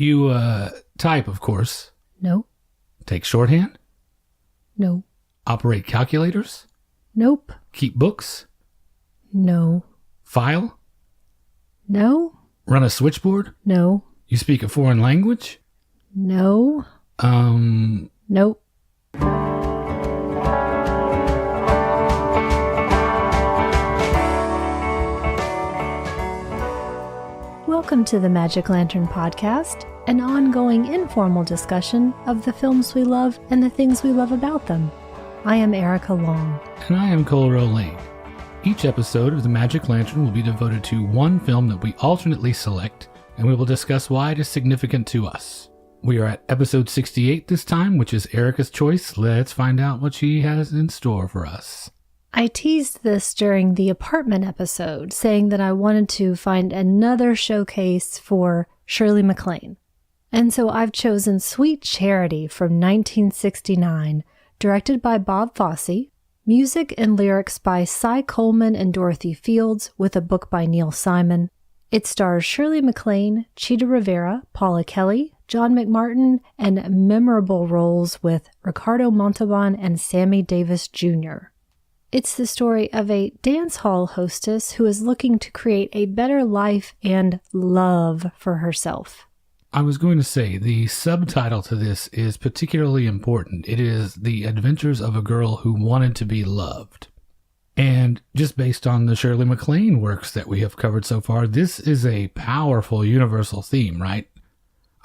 You, type, of course. No. Take shorthand? No. Operate calculators? Nope. Keep books? No. File? No. Run a switchboard? No. You speak a foreign language? No. Nope. Welcome to the Magic Lantern Podcast, an ongoing informal discussion of the films we love and the things we love about them. I am Erica Long. And I am Cole Lane. Each episode of the Magic Lantern will be devoted to one film that we alternately select, and we will discuss why it is significant to us. We are at episode 68 this time, which is Erica's choice. Let's find out what she has in store for us. I teased this during the apartment episode, saying that I wanted to find another showcase for Shirley MacLaine. And so I've chosen Sweet Charity from 1969, directed by Bob Fosse, music and lyrics by Cy Coleman and Dorothy Fields, with a book by Neil Simon. It stars Shirley MacLaine, Chita Rivera, Paula Kelly, John McMartin, and memorable roles with Ricardo Montalban and Sammy Davis Jr. It's the story of a dance hall hostess who is looking to create a better life and love for herself. I was going to say, the subtitle to this is particularly important. It is The Adventures of a Girl Who Wanted to Be Loved. And just based on the Shirley MacLaine works that we have covered so far, this is a powerful universal theme, right?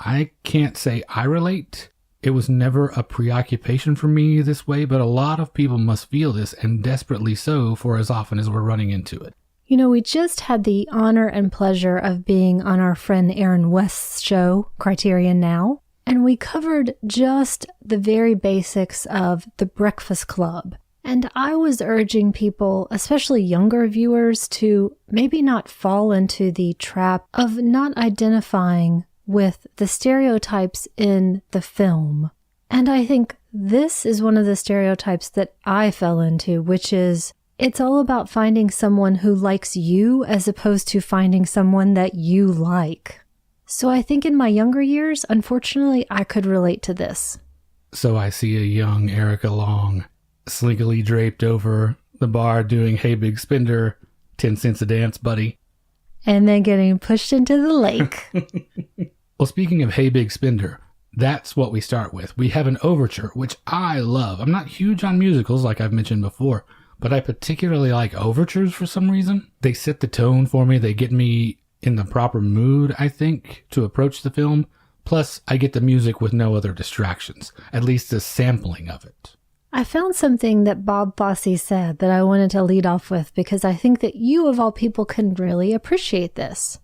I can't say I relate. It was never a preoccupation for me this way, but a lot of people must feel this, and desperately so, for as often as we're running into it. You know, we just had the honor and pleasure of being on our friend Aaron West's show, Criterion Now, and we covered just the very basics of The Breakfast Club. And I was urging people, especially younger viewers, to maybe not fall into the trap of not identifying with the stereotypes in the film. And I think this is one of the stereotypes that I fell into, which is it's all about finding someone who likes you as opposed to finding someone that you like. So I think in my younger years, unfortunately, I could relate to this. So I see a young Erica Long sleekly draped over the bar doing Hey Big Spender, 10 cents a dance, buddy. And then getting pushed into the lake. Well, speaking of Hey Big Spender, that's what we start with. We have an overture, which I love. I'm not huge on musicals, like I've mentioned before, but I particularly like overtures for some reason. They set the tone for me. They get me in the proper mood, I think, to approach the film. Plus, I get the music with no other distractions, at least the sampling of it. I found something that Bob Fosse said that I wanted to lead off with because I think that you, of all people, can really appreciate this.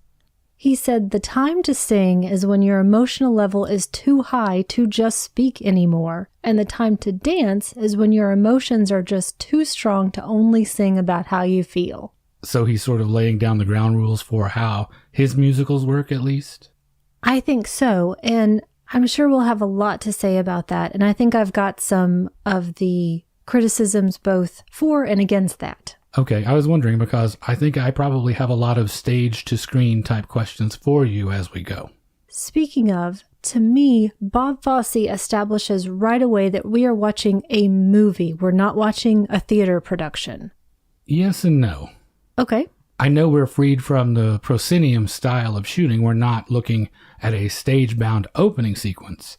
He said, "The time to sing is when your emotional level is too high to just speak anymore, and the time to dance is when your emotions are just too strong to only sing about how you feel." So he's sort of laying down the ground rules for how his musicals work, at least? I think so, and I'm sure we'll have a lot to say about that, and I think I've got some of the criticisms both for and against that. Okay, I was wondering because I think I probably have a lot of stage-to-screen type questions for you as we go. Speaking of, to me, Bob Fosse establishes right away that we are watching a movie. We're not watching a theater production. Yes and no. Okay. I know we're freed from the proscenium style of shooting. We're not looking at a stage-bound opening sequence.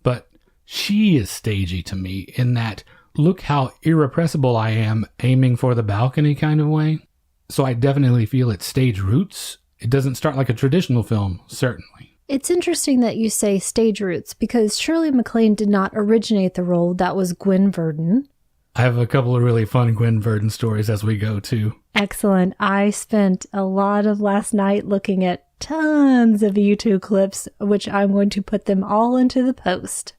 But she is stagey to me in that look how irrepressible I am aiming for the balcony kind of way. So I definitely feel its stage roots. It doesn't start like a traditional film, certainly. It's interesting that you say stage roots because Shirley MacLaine did not originate the role. That was Gwen Verdon. I have a couple of really fun Gwen Verdon stories as we go, too. Excellent. I spent a lot of last night looking at tons of YouTube clips, which I'm going to put them all into the post.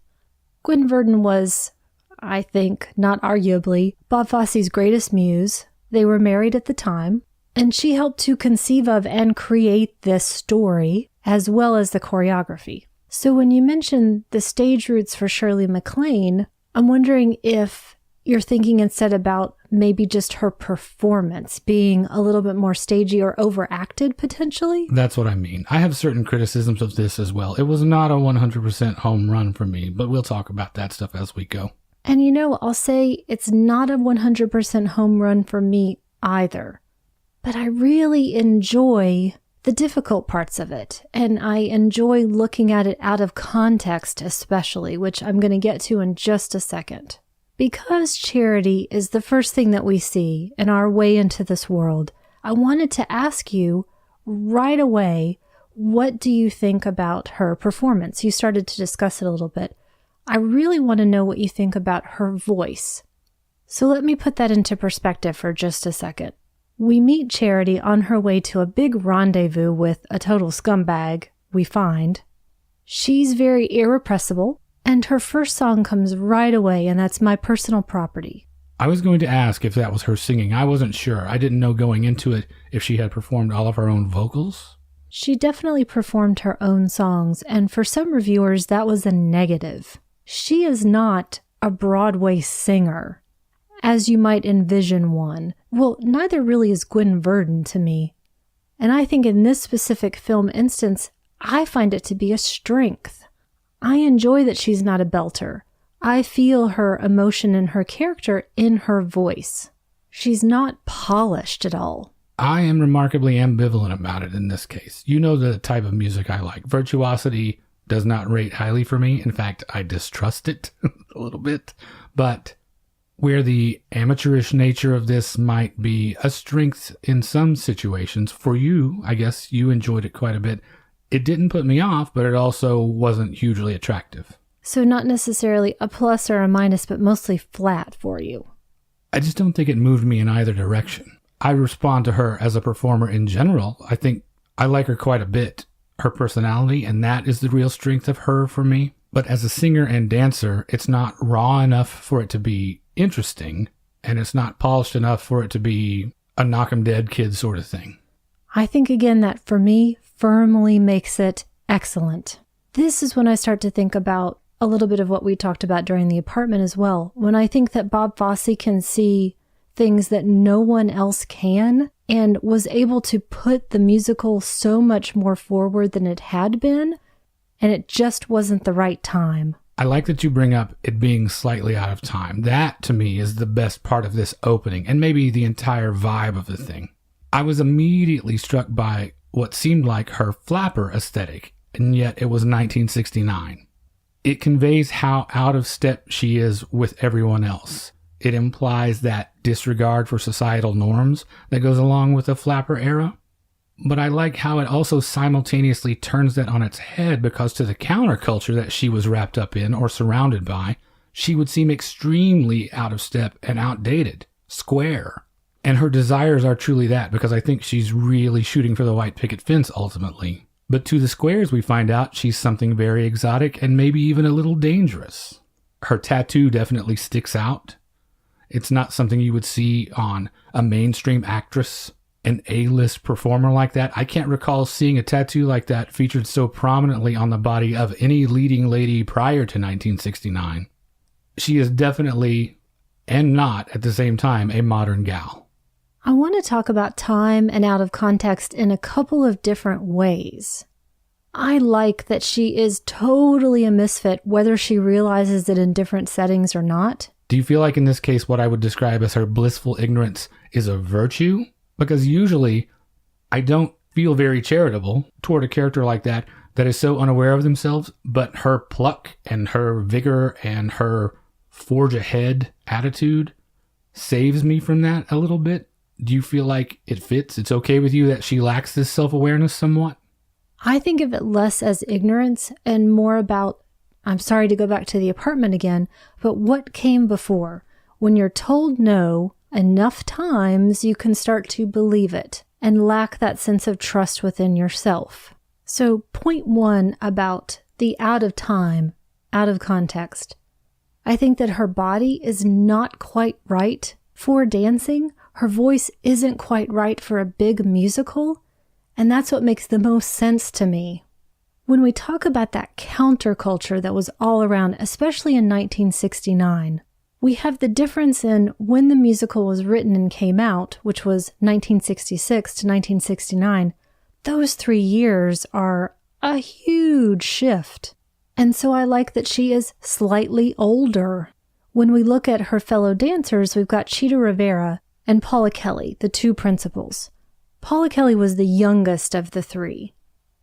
Gwen Verdon was, I think, not arguably, Bob Fosse's greatest muse. They were married at the time, and she helped to conceive of and create this story, as well as the choreography. So when you mention the stage roots for Shirley MacLaine, I'm wondering if you're thinking instead about maybe just her performance being a little bit more stagey or overacted potentially? That's what I mean. I have certain criticisms of this as well. It was not a 100% home run for me, but we'll talk about that stuff as we go. And I'll say it's not a 100% home run for me either. But I really enjoy the difficult parts of it. And I enjoy looking at it out of context especially, which I'm going to get to in just a second. Because Charity is the first thing that we see in our way into this world, I wanted to ask you right away, what do you think about her performance? You started to discuss it a little bit. I really want to know what you think about her voice. So let me put that into perspective for just a second. We meet Charity on her way to a big rendezvous with a total scumbag, we find. She's very irrepressible, and her first song comes right away, and that's My Personal Property. I was going to ask if that was her singing. I wasn't sure. I didn't know going into it if she had performed all of her own vocals. She definitely performed her own songs, and for some reviewers, that was a negative. She is not a Broadway singer, as you might envision one. Well, neither really is Gwen Verdon to me. And I think in this specific film instance, I find it to be a strength. I enjoy that she's not a belter. I feel her emotion and her character in her voice. She's not polished at all. I am remarkably ambivalent about it in this case. You know the type of music I like. Virtuosity does not rate highly for me. In fact, I distrust it a little bit. But where the amateurish nature of this might be a strength in some situations, for you, I guess you enjoyed it quite a bit. It didn't put me off, but it also wasn't hugely attractive. So not necessarily a plus or a minus, but mostly flat for you. I just don't think it moved me in either direction. I respond to her as a performer in general. I think I like her quite a bit, her personality, and that is the real strength of her for me. But as a singer and dancer, it's not raw enough for it to be interesting, and it's not polished enough for it to be a knock 'em dead kid sort of thing. I think again that for me firmly makes it excellent. This is when I start to think about a little bit of what we talked about during The Apartment as well. When I think that Bob Fosse can see things that no one else can and was able to put the musical so much more forward than it had been, and it just wasn't the right time. I like that you bring up it being slightly out of time. That, to me, is the best part of this opening, and maybe the entire vibe of the thing. I was immediately struck by what seemed like her flapper aesthetic, and yet it was 1969. It conveys how out of step she is with everyone else. It implies that disregard for societal norms that goes along with the flapper era. But I like how it also simultaneously turns that on its head, because to the counterculture that she was wrapped up in or surrounded by, she would seem extremely out of step and outdated, square. And her desires are truly that, because I think she's really shooting for the white picket fence ultimately. But to the squares, we find out she's something very exotic and maybe even a little dangerous. Her tattoo definitely sticks out. It's not something you would see on a mainstream actress, an A-list performer like that. I can't recall seeing a tattoo like that featured so prominently on the body of any leading lady prior to 1969. She is definitely, and not at the same time, a modern gal. I want to talk about time and out of context in a couple of different ways. I like that she is totally a misfit, whether she realizes it in different settings or not. Do you feel like in this case what I would describe as her blissful ignorance is a virtue? Because usually I don't feel very charitable toward a character like that is so unaware of themselves, but her pluck and her vigor and her forge ahead attitude saves me from that a little bit. Do you feel like it fits? It's okay with you that she lacks this self-awareness somewhat? I think of it less as ignorance and more about, I'm sorry to go back to The Apartment again, but what came before? When you're told no enough times, you can start to believe it and lack that sense of trust within yourself. So point one about the out of time, out of context. I think that her body is not quite right for dancing. Her voice isn't quite right for a big musical, and that's what makes the most sense to me. When we talk about that counterculture that was all around, especially in 1969, We have the difference in when the musical was written and came out, which was 1966 to 1969. Those 3 years are a huge shift. And so I like that she is slightly older. When we look at her fellow dancers, we've got Chita Rivera and Paula Kelly, the 2 principals. Paula Kelly was the youngest of the 3.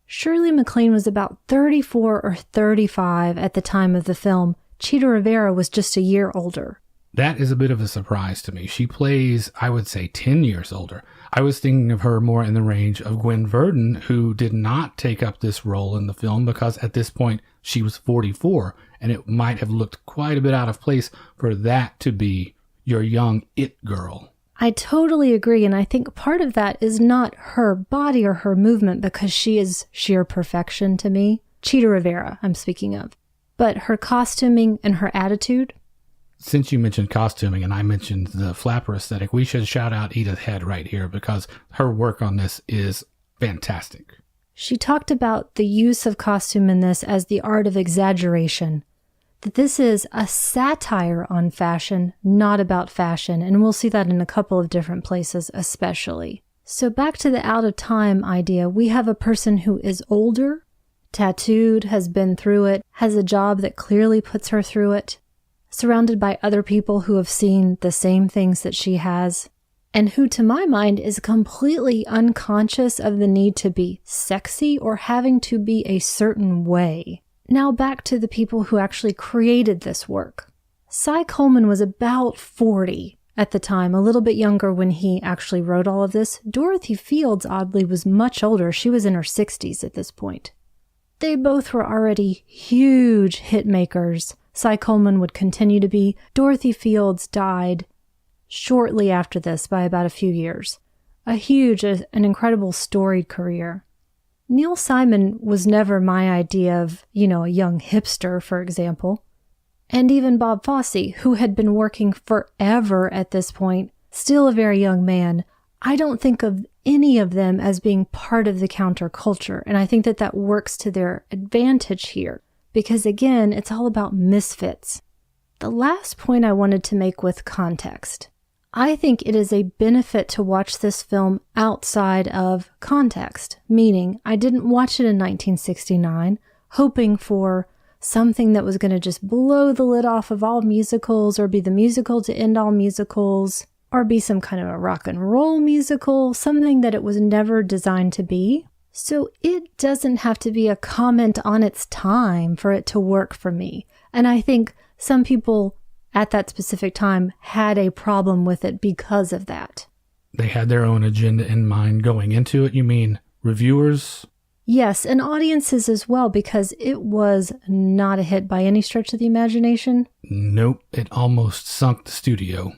Shirley MacLaine was about 34 or 35 at the time of the film. Chita Rivera was just a year older. That is a bit of a surprise to me. She plays, I would say, 10 years older. I was thinking of her more in the range of Gwen Verdon, who did not take up this role in the film because at this point she was 44, and it might have looked quite a bit out of place for that to be your young it girl. I totally agree, and I think part of that is not her body or her movement, because she is sheer perfection to me. Chita Rivera, I'm speaking of. But her costuming and her attitude. Since you mentioned costuming and I mentioned the flapper aesthetic, we should shout out Edith Head right here because her work on this is fantastic. She talked about the use of costume in this as the art of exaggeration. That this is a satire on fashion, not about fashion, and we'll see that in a couple of different places especially. So back to the out of time idea, we have a person who is older, tattooed, has been through it, has a job that clearly puts her through it, surrounded by other people who have seen the same things that she has, and who, to my mind, is completely unconscious of the need to be sexy or having to be a certain way. Now back to the people who actually created this work. Cy Coleman was about 40 at the time, a little bit younger when he actually wrote all of this. Dorothy Fields, oddly, was much older. She was in her 60s at this point. They both were already huge hit makers. Cy Coleman would continue to be. Dorothy Fields died shortly after this by about a few years. A huge, an incredible storied career. Neil Simon was never my idea of, a young hipster, for example. And even Bob Fosse, who had been working forever at this point, still a very young man, I don't think of any of them as being part of the counterculture, and I think that works to their advantage here. Because again, it's all about misfits. The last point I wanted to make with context. I think it is a benefit to watch this film outside of context, meaning I didn't watch it in 1969 hoping for something that was going to just blow the lid off of all musicals or be the musical to end all musicals or be some kind of a rock and roll musical, something that it was never designed to be. So it doesn't have to be a comment on its time for it to work for me. And I think some people at that specific time had a problem with it because of that. They had their own agenda in mind going into it, you mean reviewers? Yes, and audiences as well, because it was not a hit by any stretch of the imagination. Nope, it almost sunk the studio.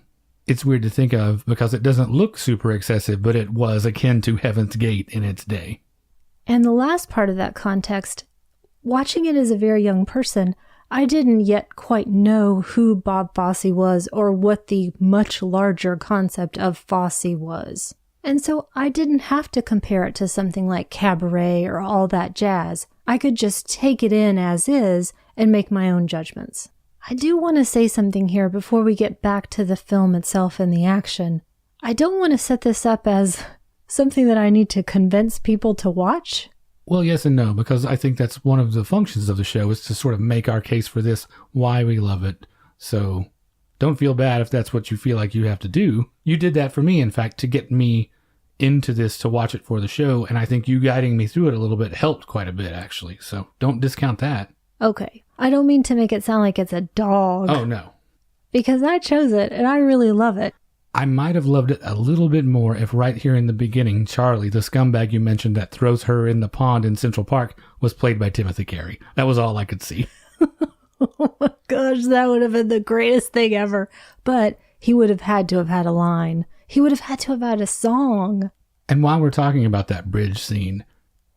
It's weird to think of because it doesn't look super excessive, but it was akin to Heaven's Gate in its day. And the last part of that context, watching it as a very young person, I didn't yet quite know who Bob Fosse was or what the much larger concept of Fosse was. And so I didn't have to compare it to something like Cabaret or All That Jazz. I could just take it in as is and make my own judgments. I do want to say something here before we get back to the film itself and the action. I don't want to set this up as something that I need to convince people to watch. Well, yes and no, because I think that's one of the functions of the show is to sort of make our case for this, why we love it. So don't feel bad if that's what you feel like you have to do. You did that for me, in fact, to get me into this to watch it for the show, and I think you guiding me through it a little bit helped quite a bit, actually. So don't discount that. Okay. I don't mean to make it sound like it's a dog. Oh, no. Because I chose it, and I really love it. I might have loved it a little bit more if right here in the beginning, Charlie, the scumbag you mentioned that throws her in the pond in Central Park, was played by Timothy Carey. That was all I could see. Oh my gosh, that would have been the greatest thing ever. But he would have had to have had a line. He would have had to have had a song. And while we're talking about that bridge scene,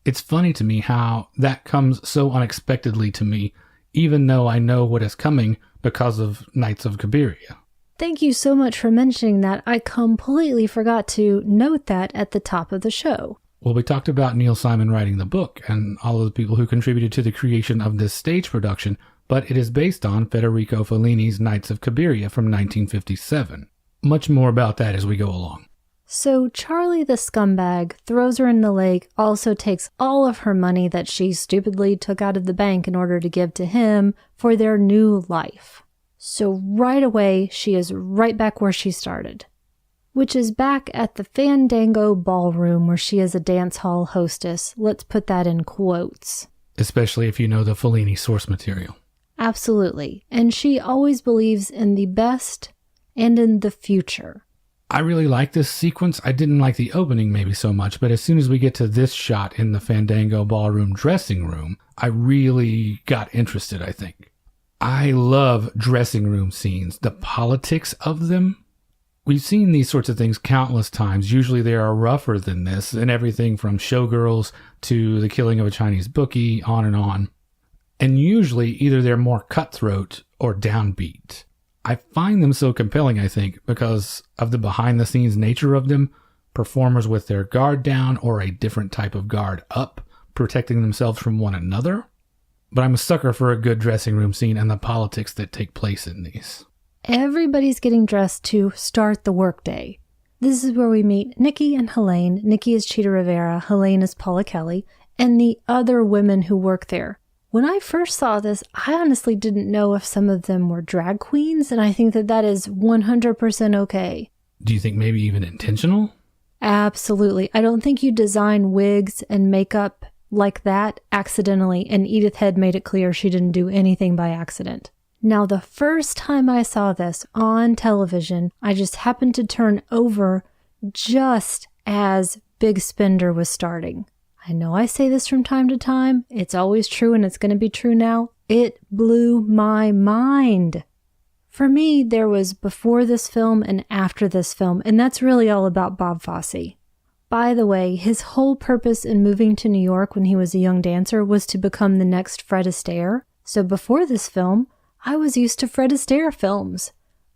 it's funny to me how that comes so unexpectedly to me, even though I know what is coming because of Knights of Cabiria. Thank you so much for mentioning that. I completely forgot to note that at the top of the show. Well, we talked about Neil Simon writing the book and all of the people who contributed to the creation of this stage production, but it is based on Federico Fellini's Nights of Cabiria from 1957. Much more about that as we go along. So Charlie the scumbag throws her in the lake, also takes all of her money that she stupidly took out of the bank in order to give to him for their new life. So right away, she is right back where she started, which is back at the Fandango Ballroom where she is a dance hall hostess. Let's put that in quotes. Especially if you know the Fellini source material. Absolutely. And she always believes in the best and in the future. I really like this sequence. I didn't like the opening maybe so much, but as soon as we get to this shot in the Fandango Ballroom dressing room, I really got interested, I think. I love dressing room scenes, the politics of them. We've seen these sorts of things countless times. Usually they are rougher than this, and everything from Showgirls to The Killing of a Chinese Bookie, on and on. And usually either they're more cutthroat or downbeat. I find them so compelling, I think, because of the behind-the-scenes nature of them. Performers with their guard down or a different type of guard up, protecting themselves from one another. But I'm a sucker for a good dressing room scene and the politics that take place in these. Everybody's getting dressed to start the workday. This is where we meet Nikki and Helene. Nikki is Chita Rivera, Helene is Paula Kelly, and the other women who work there. When I first saw this, I honestly didn't know if some of them were drag queens, and I think that that is 100% okay. Do you think maybe even intentional? Absolutely. I don't think you design wigs and makeup like that accidentally, and Edith Head made it clear she didn't do anything by accident. Now, the first time I saw this on television, I just happened to turn over just as Big Spender was starting. I know I say this from time to time. It's always true, and it's going to be true now. It blew my mind. For me, there was before this film and after this film, and that's really all about Bob Fosse. By the way, his whole purpose in moving to New York when he was a young dancer was to become the next Fred Astaire. So before this film, I was used to Fred Astaire films.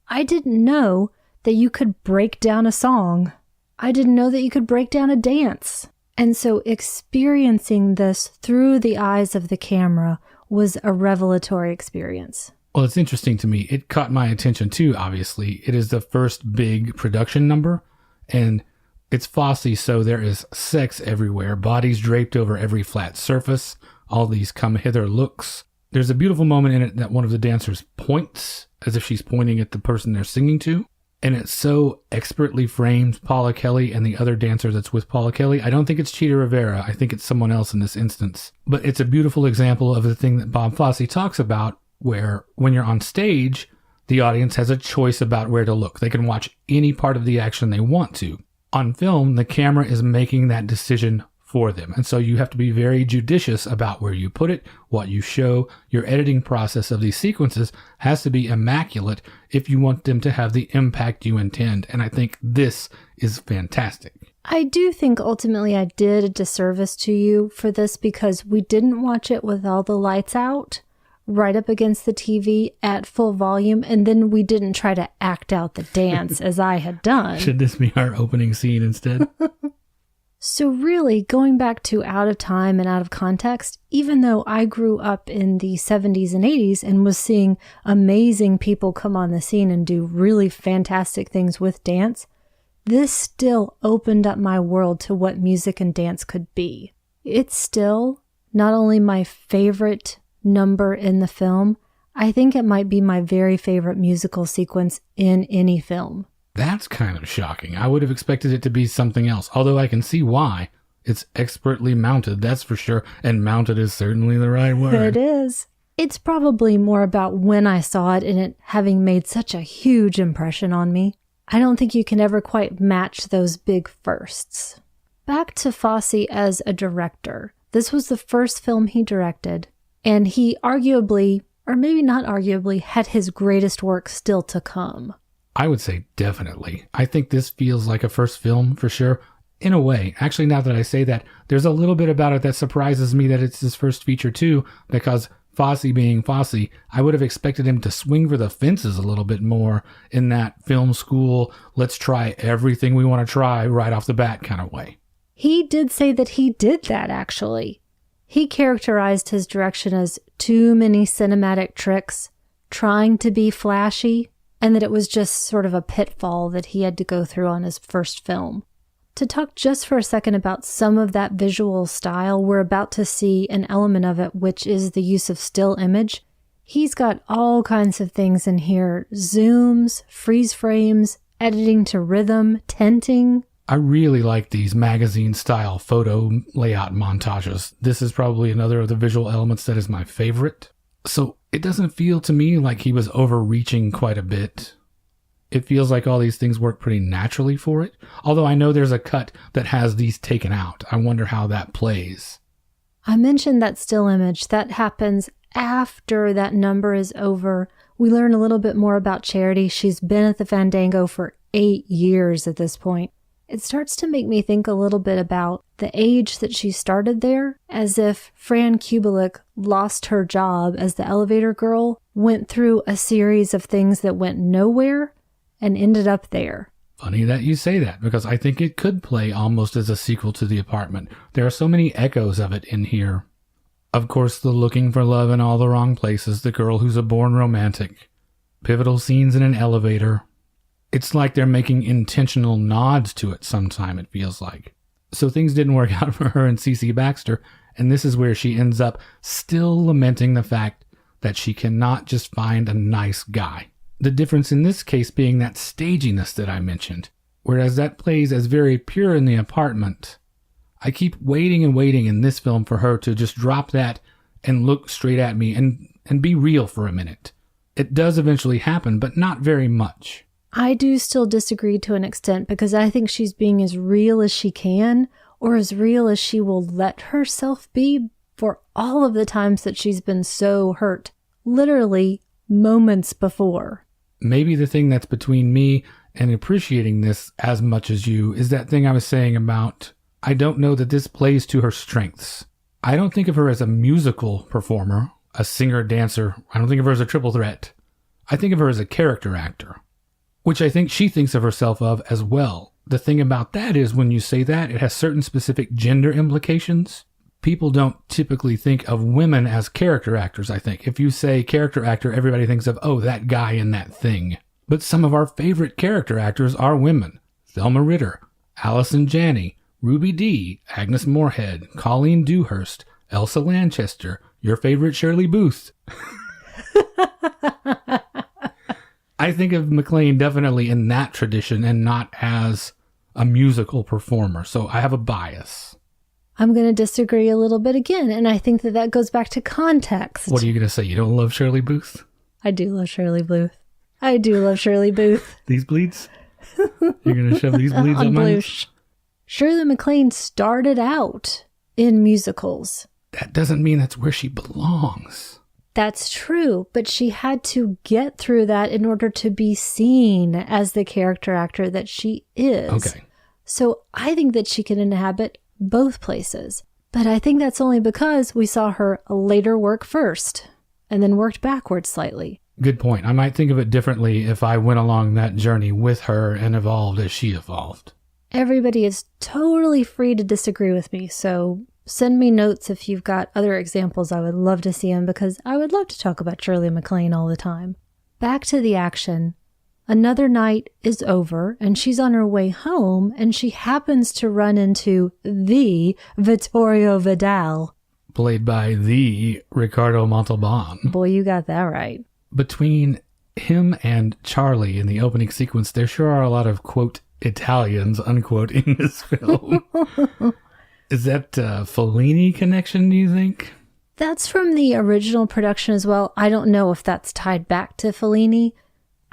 I didn't know that you could break down a song. I didn't know that you could break down a dance. And so experiencing this through the eyes of the camera was a revelatory experience. Well, it's interesting to me. It caught my attention too, obviously. It is the first big production number, and it's Fosse, so there is sex everywhere, bodies draped over every flat surface, all these come-hither looks. There's a beautiful moment in it that one of the dancers points, as if she's pointing at the person they're singing to. And it so expertly frames Paula Kelly and the other dancer that's with Paula Kelly. I don't think it's Chita Rivera. I think it's someone else in this instance. But it's a beautiful example of the thing that Bob Fosse talks about, where when you're on stage, the audience has a choice about where to look. They can watch any part of the action they want to. On film, the camera is making that decision for them. And so you have to be very judicious about where you put it, what you show. Your editing process of these sequences has to be immaculate if you want them to have the impact you intend. And I think this is fantastic. I do think ultimately I did a disservice to you for this because we didn't watch it with all the lights out, right up against the TV at full volume, and then we didn't try to act out the dance as I had done. Should this be our opening scene instead? So really, going back to out of time and out of context, even though I grew up in the 70s and 80s and was seeing amazing people come on the scene and do really fantastic things with dance, this still opened up my world to what music and dance could be. It's still not only my favorite number in the film, I think it might be my very favorite musical sequence in any film. That's kind of shocking. I would have expected it to be something else, although I can see why. It's expertly mounted, that's for sure, and mounted is certainly the right word. It is. It's probably more about when I saw it and it having made such a huge impression on me. I don't think you can ever quite match those big firsts. Back to Fosse as a director. This was the first film he directed, and he arguably, or maybe not arguably, had his greatest work still to come. I would say definitely. I think this feels like a first film for sure. In a way, actually, now that I say that, there's a little bit about it that surprises me that it's his first feature too, because Fosse being Fosse, I would have expected him to swing for the fences a little bit more in that film school, let's try everything we want to try right off the bat kind of way. He did say that he did that, actually. He characterized his direction as too many cinematic tricks, trying to be flashy, and that it was just sort of a pitfall that he had to go through on his first film. To talk just for a second about some of that visual style, we're about to see an element of it, which is the use of still image. He's got all kinds of things in here: zooms, freeze frames, editing to rhythm, tenting. I really like these magazine-style photo layout montages. This is probably another of the visual elements that is my favorite. So it doesn't feel to me like he was overreaching quite a bit. It feels like all these things work pretty naturally for it. Although I know there's a cut that has these taken out. I wonder how that plays. I mentioned that still image. That happens after that number is over. We learn a little bit more about Charity. She's been at the Fandango for 8 years at this point. It starts to make me think a little bit about the age that she started there, as if Fran Kubelik lost her job as the elevator girl, went through a series of things that went nowhere, and ended up there. Funny that you say that, because I think it could play almost as a sequel to The Apartment. There are so many echoes of it in here. Of course, the looking for love in all the wrong places, the girl who's a born romantic, pivotal scenes in an elevator. It's like they're making intentional nods to it sometime, it feels like. So things didn't work out for her and CC Baxter, and this is where she ends up still lamenting the fact that she cannot just find a nice guy. The difference in this case being that staginess that I mentioned, whereas that plays as very pure in The Apartment. I keep waiting and waiting in this film for her to just drop that and look straight at me and be real for a minute. It does eventually happen, but not very much. I do still disagree to an extent, because I think she's being as real as she can, or as real as she will let herself be, for all of the times that she's been so hurt. Literally moments before. Maybe the thing that's between me and appreciating this as much as you is that thing I was saying about, I don't know that this plays to her strengths. I don't think of her as a musical performer, a singer, dancer. I don't think of her as a triple threat. I think of her as a character actor, which I think she thinks of herself of as well. The thing about that is when you say that, it has certain specific gender implications. People don't typically think of women as character actors, I think. If you say character actor, everybody thinks of, oh, that guy in that thing. But some of our favorite character actors are women. Thelma Ritter, Allison Janney, Ruby Dee, Agnes Moorehead, Colleen Dewhurst, Elsa Lanchester, your favorite Shirley Booth. I think of MacLaine definitely in that tradition and not as a musical performer. So I have a bias. I'm going to disagree a little bit again, and I think that goes back to context. What are you going to say? You don't love Shirley Booth? I do love Shirley Booth. I do love Shirley Booth. These bleeds? You're going to shove these bleeds on mine? Shirley MacLaine started out in musicals. That doesn't mean that's where she belongs. That's true, but she had to get through that in order to be seen as the character actor that she is. Okay. So I think that she can inhabit both places. But I think that's only because we saw her later work first and then worked backwards slightly. Good point. I might think of it differently if I went along that journey with her and evolved as she evolved. Everybody is totally free to disagree with me, so send me notes if you've got other examples. I would love to see them, because I would love to talk about Shirley MacLaine all the time. Back to the action. Another night is over, and she's on her way home, and she happens to run into the Vittorio Vidal. Played by the Ricardo Montalban. Boy, you got that right. Between him and Charlie in the opening sequence, there sure are a lot of, quote, Italians, unquote, in this film. Is that a Fellini connection, do you think? That's from the original production as well. I don't know if that's tied back to Fellini.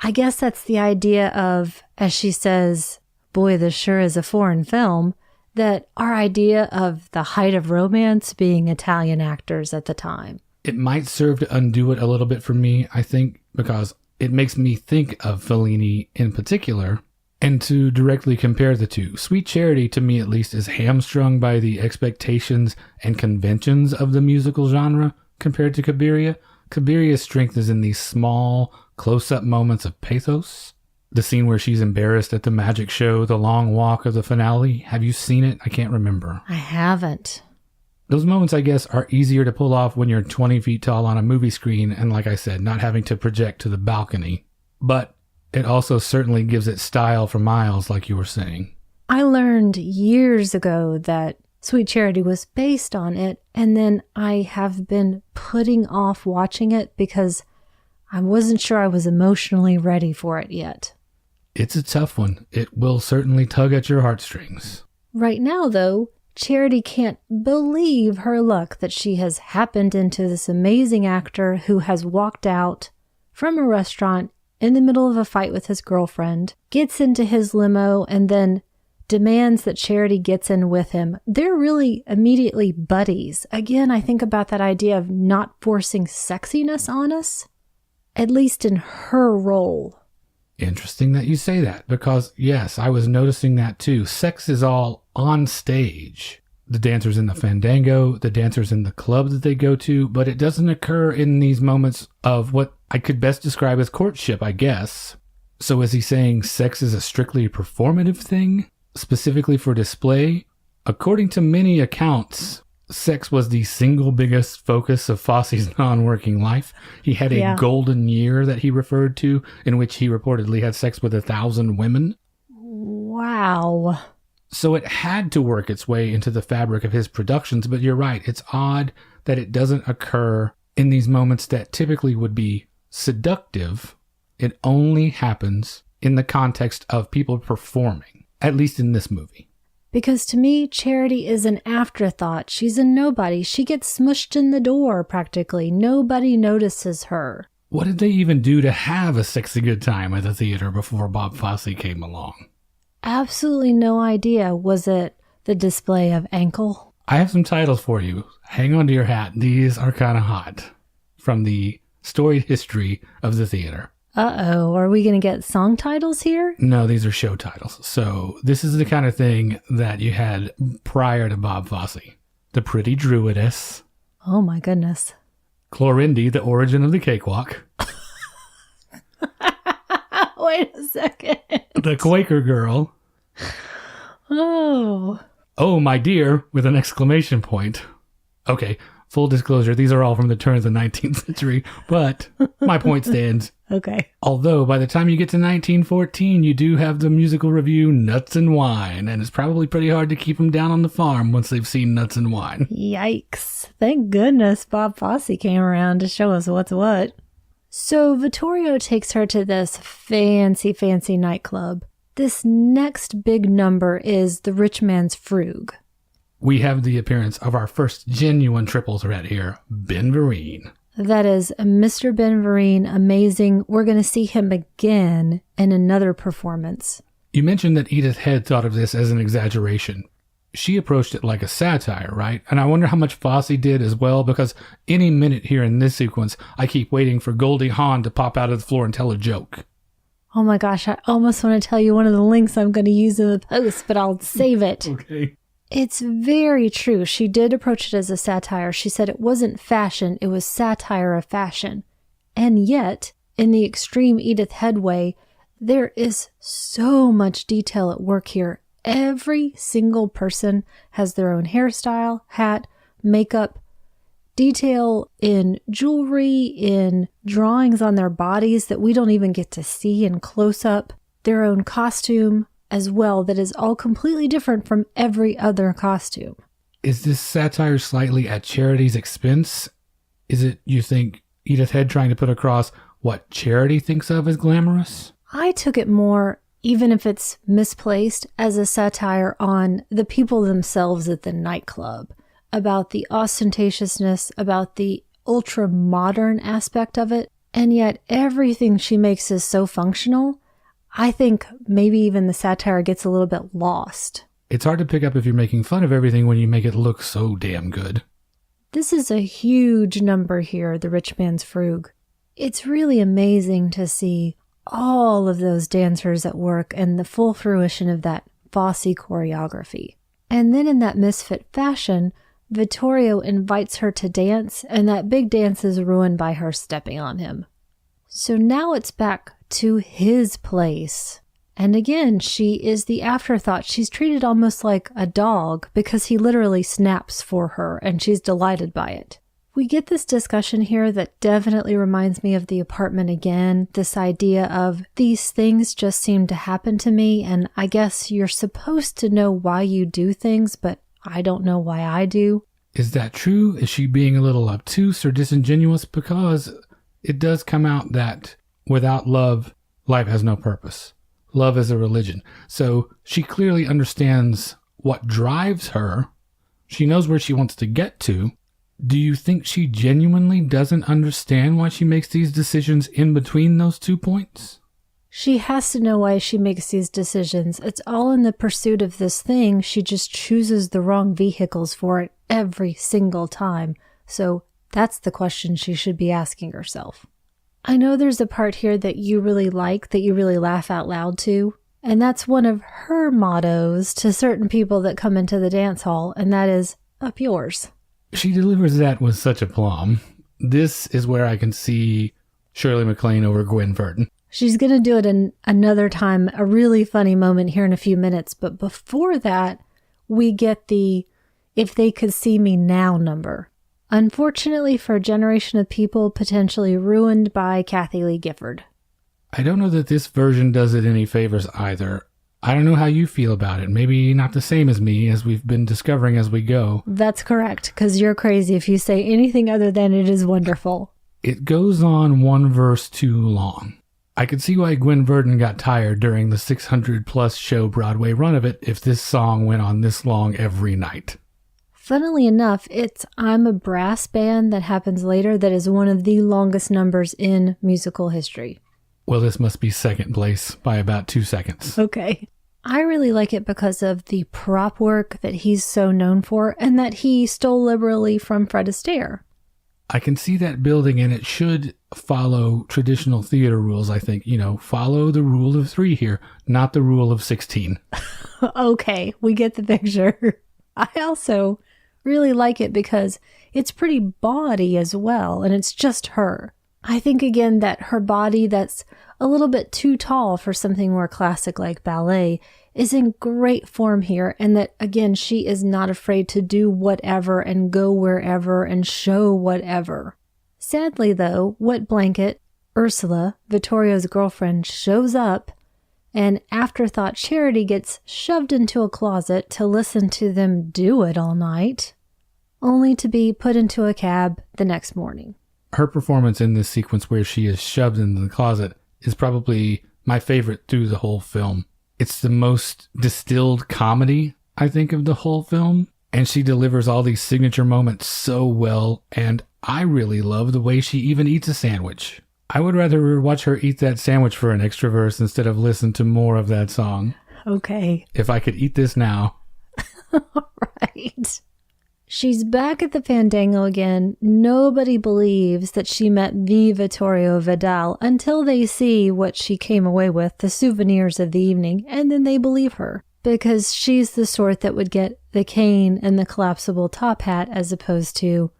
I guess that's the idea of, as she says, boy, this sure is a foreign film, that our idea of the height of romance being Italian actors at the time. It might serve to undo it a little bit for me, I think, because it makes me think of Fellini in particular, and to directly compare the two. Sweet Charity, to me at least, is hamstrung by the expectations and conventions of the musical genre compared to Cabiria. Cabiria's strength is in these small, close-up moments of pathos. The scene where she's embarrassed at the magic show, the long walk of the finale. Have you seen it? I can't remember. I haven't. Those moments, I guess, are easier to pull off when you're 20 feet tall on a movie screen and, like I said, not having to project to the balcony. But it also certainly gives it style for miles, like you were saying. I learned years ago that Sweet Charity was based on it, and then I have been putting off watching it because I wasn't sure I was emotionally ready for it yet. It's a tough one. It will certainly tug at your heartstrings. Right now, though, Charity can't believe her luck that she has happened into this amazing actor who has walked out from a restaurant in the middle of a fight with his girlfriend, gets into his limo, and then demands that Charity gets in with him. They're really immediately buddies. Again, I think about that idea of not forcing sexiness on us, at least in her role. Interesting that you say that, because yes, I was noticing that too. Sex is all on stage. The dancers in the fandango, the dancers in the club that they go to, but it doesn't occur in these moments of what I could best describe as courtship, I guess. So is he saying sex is a strictly performative thing, specifically for display? According to many accounts, sex was the single biggest focus of Fosse's non-working life. He had a golden year that he referred to, in which he reportedly had sex with 1,000 women. Wow. So it had to work its way into the fabric of his productions, but you're right, it's odd that it doesn't occur in these moments that typically would be seductive. It only happens in the context of people performing, at least in this movie. Because to me, Charity is an afterthought. She's a nobody. She gets smushed in the door, practically. Nobody notices her. What did they even do to have a sexy good time at the theater before Bob Fosse came along? Absolutely no idea. Was it the display of ankle? I have some titles for you. Hang on to your hat. These are kind of hot. From the storied history of the theater. Uh-oh, are we going to get song titles here? No, these are show titles. So this is the kind of thing that you had prior to Bob Fosse. The Pretty Druidess. Oh my goodness. Clorinda, The Origin of the Cakewalk. Wait a second. The Quaker Girl. Oh, my dear, with an exclamation point. Okay, full disclosure, these are all from the turn of the 19th century, but my point stands. Okay. Although, by the time you get to 1914, you do have the musical review Nuts and Wine, and it's probably pretty hard to keep them down on the farm once they've seen Nuts and Wine. Yikes. Thank goodness Bob Fosse came around to show us what's what. So Vittorio takes her to this fancy, fancy nightclub. This next big number is The Rich Man's Frug. We have the appearance of our first genuine triple threat here, Ben Vereen. That is Mr. Ben Vereen, amazing. We're going to see him again in another performance. You mentioned that Edith Head thought of this as an exaggeration. She approached it like a satire, right? And I wonder how much Fosse did as well, because any minute here in this sequence, I keep waiting for Goldie Hawn to pop out of the floor and tell a joke. Oh my gosh, I almost want to tell you one of the links I'm going to use in the post, but I'll save it. Okay. It's very true. She did approach it as a satire. She said it wasn't fashion, it was satire of fashion. And yet, in the extreme Edith Head way, there is so much detail at work here. Every single person has their own hairstyle, hat, makeup, detail in jewelry, in drawings on their bodies that we don't even get to see in close-up, their own costume as well that is all completely different from every other costume. Is this satire slightly at Charity's expense? Is it, you think, Edith Head trying to put across what Charity thinks of as glamorous? I took it more, even if it's misplaced, as a satire on the people themselves at the nightclub, about the ostentatiousness, about the ultra-modern aspect of it, and yet everything she makes is so functional. I think maybe even the satire gets a little bit lost. It's hard to pick up if you're making fun of everything when you make it look so damn good. This is a huge number here, The Rich Man's Frug. It's really amazing to see all of those dancers at work and the full fruition of that Fosse choreography. And then in that misfit fashion, Vittorio invites her to dance, and that big dance is ruined by her stepping on him. So now it's back to his place And again, she is the afterthought. She's treated almost like a dog because he literally snaps for her and she's delighted by it. We get this discussion here that definitely reminds me of The Apartment again. This idea of these things just seem to happen to me, and I guess you're supposed to know why you do things, but I don't know why I do. Is that true? Is she being a little obtuse or disingenuous? Because it does come out that without love, life has no purpose. Love is a religion. So she clearly understands what drives her. She knows where she wants to get to. Do you think she genuinely doesn't understand why she makes these decisions in between those 2 points? She has to know why she makes these decisions. It's all in the pursuit of this thing. She just chooses the wrong vehicles for it every single time. So that's the question she should be asking herself. I know there's a part here that you really like, that you really laugh out loud to. And that's one of her mottos to certain people that come into the dance hall, and that is, up yours. She delivers that with such aplomb. This is where I can see Shirley MacLaine over Gwen Verdon. She's going to do it another time, a really funny moment here in a few minutes. But before that, we get the "if they could see me now" number. Unfortunately for a generation of people, potentially ruined by Kathie Lee Gifford. I don't know that this version does it any favors either. I don't know how you feel about it. Maybe not the same as me, as we've been discovering as we go. That's correct, because you're crazy if you say anything other than it is wonderful. It goes on one verse too long. I could see why Gwen Verdon got tired during the 600-plus show Broadway run of it if this song went on this long every night. Funnily enough, it's "I'm a Brass Band" that happens later that is one of the longest numbers in musical history. Well, this must be second place by about 2 seconds. Okay. I really like it because of the prop work that he's so known for and that he stole liberally from Fred Astaire. I can see that building, and it should follow traditional theater rules, I think. Follow the rule of 3 here, not the rule of 16. Okay, we get the picture. I also really like it because it's pretty bawdy as well, and it's just her. I think, again, that her body that's a little bit too tall for something more classic like ballet is in great form here, and that, again, she is not afraid to do whatever and go wherever and show whatever. Sadly, though, Wet Blanket, Ursula, Vittorio's girlfriend, shows up, and afterthought Charity gets shoved into a closet to listen to them do it all night, only to be put into a cab the next morning. Her performance in this sequence where she is shoved into the closet is probably my favorite through the whole film. It's the most distilled comedy, I think, of the whole film. And she delivers all these signature moments so well. And I really love the way she even eats a sandwich. I would rather watch her eat that sandwich for an extra verse instead of listen to more of that song. Okay. If I could eat this now. Right. She's back at the Fandango again. Nobody believes that she met the Vittorio Vidal until they see what she came away with, the souvenirs of the evening, and then they believe her. Because she's the sort that would get the cane and the collapsible top hat as opposed to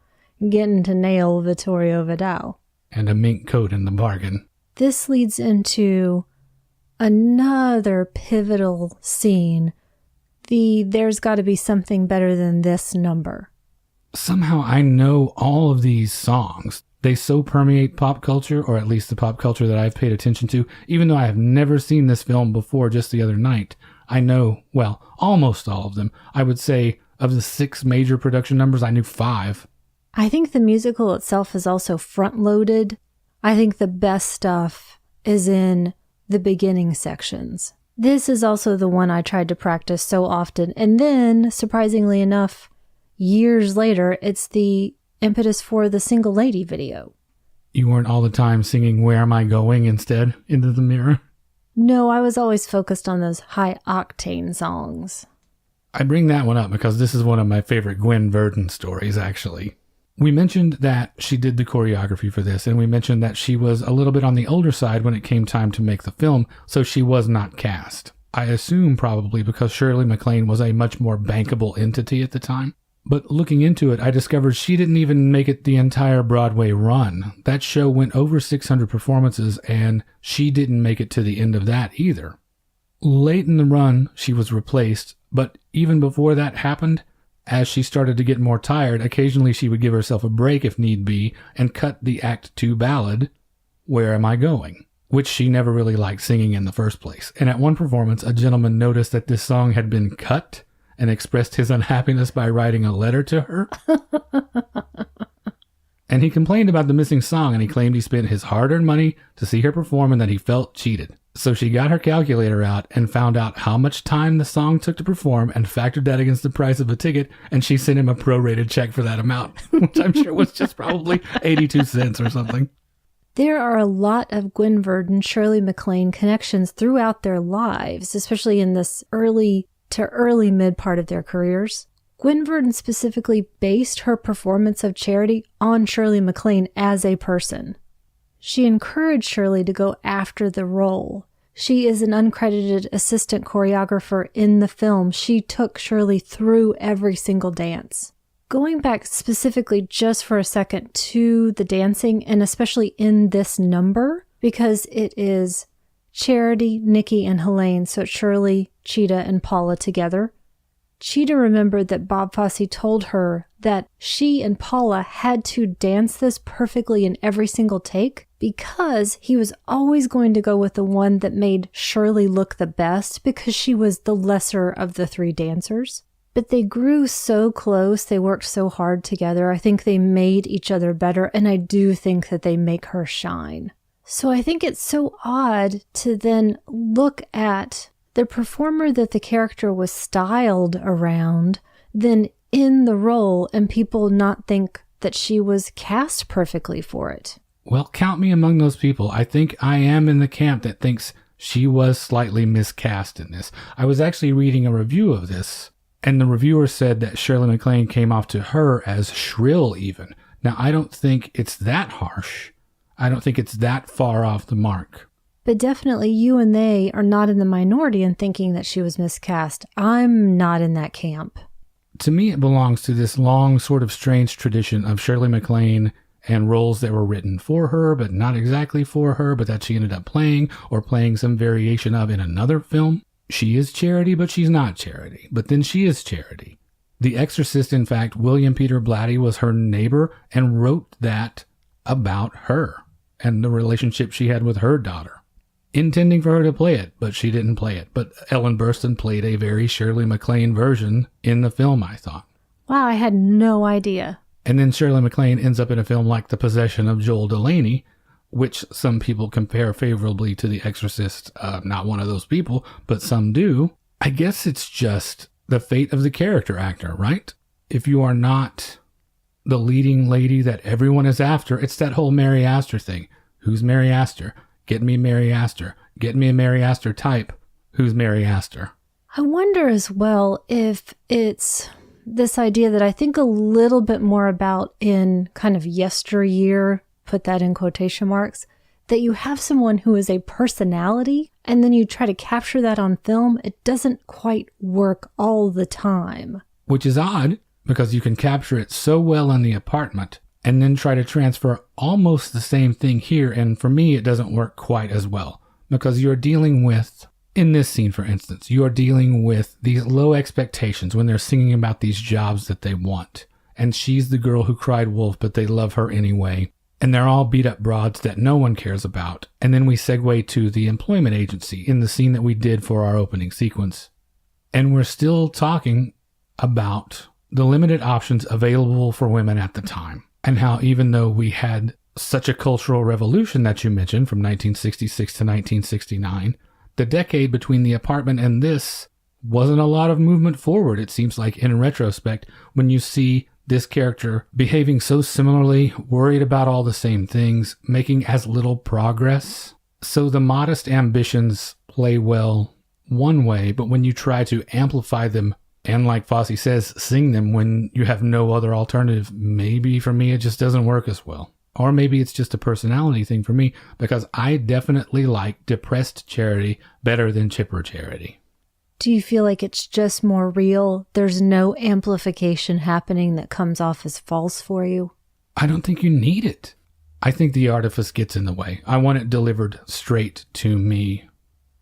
getting to nail Vittorio Vidal. And a mink coat in the bargain. This leads into another pivotal scene. There's got to be something better than this number. Somehow I know all of these songs. They so permeate pop culture, or at least the pop culture that I've paid attention to. Even though I have never seen this film before just the other night, I know, well, almost all of them. I would say of the 6 major production numbers, I knew 5. I think the musical itself is also front-loaded. I think the best stuff is in the beginning sections. This is also the one I tried to practice so often. And then, surprisingly enough, years later, it's the impetus for the Single Lady video. You weren't all the time singing "Where Am I Going" instead into the mirror? No, I was always focused on those high-octane songs. I bring that one up because this is one of my favorite Gwen Verdon stories, actually. We mentioned that she did the choreography for this, and we mentioned that she was a little bit on the older side when it came time to make the film, so she was not cast. I assume probably because Shirley MacLaine was a much more bankable entity at the time. But looking into it, I discovered she didn't even make it the entire Broadway run. That show went over 600 performances, and she didn't make it to the end of that either. Late in the run, she was replaced, but even before that happened, as she started to get more tired, occasionally she would give herself a break if need be and cut the Act 2 ballad, Where Am I Going?, which she never really liked singing in the first place. And at one performance, a gentleman noticed that this song had been cut and expressed his unhappiness by writing a letter to her. And he complained about the missing song, and he claimed he spent his hard-earned money to see her perform and that he felt cheated. So she got her calculator out and found out how much time the song took to perform and factored that against the price of a ticket, and she sent him a prorated check for that amount, which I'm sure was just probably 82 cents or something. There are a lot of Gwen Verdon, Shirley MacLaine connections throughout their lives, especially in this early to early mid part of their careers. Gwen Verdon specifically based her performance of Charity on Shirley MacLaine as a person. She encouraged Shirley to go after the role. She is an uncredited assistant choreographer in the film. She took Shirley through every single dance. Going back specifically just for a second to the dancing, and especially in this number, because it is Charity, Nikki, and Helene, so it's Shirley, Cheetah, and Paula together. Cheetah remembered that Bob Fosse told her that she and Paula had to dance this perfectly in every single take because he was always going to go with the one that made Shirley look the best because she was the lesser of the three dancers. But they grew so close, they worked so hard together. I think they made each other better, and I do think that they make her shine. So I think it's so odd to then look at the performer that the character was styled around, then in the role, and people not think that she was cast perfectly for it. Well, count me among those people. I think I am in the camp that thinks she was slightly miscast in this. I was actually reading a review of this, and the reviewer said that Shirley MacLaine came off to her as shrill even. Now, I don't think it's that harsh. I don't think it's that far off the mark. But definitely you and they are not in the minority in thinking that she was miscast. I'm not in that camp. To me, it belongs to this long, sort of strange tradition of Shirley MacLaine and roles that were written for her, but not exactly for her, but that she ended up playing or playing some variation of in another film. She is Charity, but she's not Charity. But then she is Charity. The Exorcist, in fact, William Peter Blatty was her neighbor and wrote that about her and the relationship she had with her daughter, intending for her to play it, but she didn't play it. But Ellen Burstyn played a very Shirley MacLaine version in the film, I thought. Wow, I had no idea. And then Shirley MacLaine ends up in a film like The Possession of Joel Delaney, which some people compare favorably to The Exorcist. Not one of those people, but some do. I guess it's just the fate of the character actor, right? If you are not the leading lady that everyone is after, it's that whole Mary Astor thing. Who's Mary Astor? Get me Mary Astor. Get me a Mary Astor type. Who's Mary Astor? I wonder as well if it's this idea that I think a little bit more about in kind of yesteryear, put that in quotation marks, that you have someone who is a personality and then you try to capture that on film. It doesn't quite work all the time. Which is odd because you can capture it so well in The Apartment and then try to transfer almost the same thing here. And for me, it doesn't work quite as well because you're dealing with, in this scene, for instance, you're dealing with these low expectations when they're singing about these jobs that they want. And she's the girl who cried wolf, but they love her anyway. And they're all beat up broads that no one cares about. And then we segue to the employment agency in the scene that we did for our opening sequence. And we're still talking about the limited options available for women at the time. And how even though we had such a cultural revolution that you mentioned from 1966 to 1969, the decade between The Apartment and this wasn't a lot of movement forward, it seems like, in retrospect, when you see this character behaving so similarly, worried about all the same things, making as little progress. So the modest ambitions play well one way, but when you try to amplify them and, like Fosse says, sing them when you have no other alternative, maybe for me it just doesn't work as well. Or maybe it's just a personality thing for me, because I definitely like depressed Charity better than chipper Charity. Do you feel like it's just more real? There's no amplification happening that comes off as false for you? I don't think you need it. I think the artifice gets in the way. I want it delivered straight to me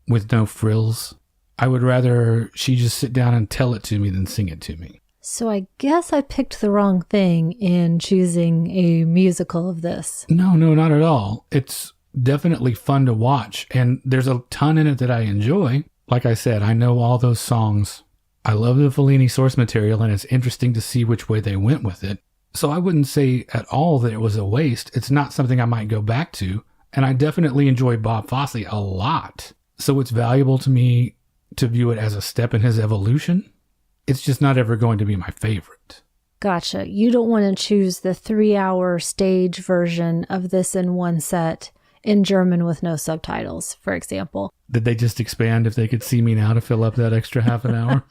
with no frills. I would rather she just sit down and tell it to me than sing it to me. So I guess I picked the wrong thing in choosing a musical of this. No, not at all. It's definitely fun to watch, and there's a ton in it that I enjoy. Like I said, I know all those songs. I love the Fellini source material, and it's interesting to see which way they went with it. So I wouldn't say at all that it was a waste. It's not something I might go back to, and I definitely enjoy Bob Fosse a lot. So it's valuable to me to view it as a step in his evolution. It's just not ever going to be my favorite. Gotcha. You don't want to choose the 3-hour stage version of this in one set in German with no subtitles, for example. Did they just expand if they could see me now to fill up that extra half an hour?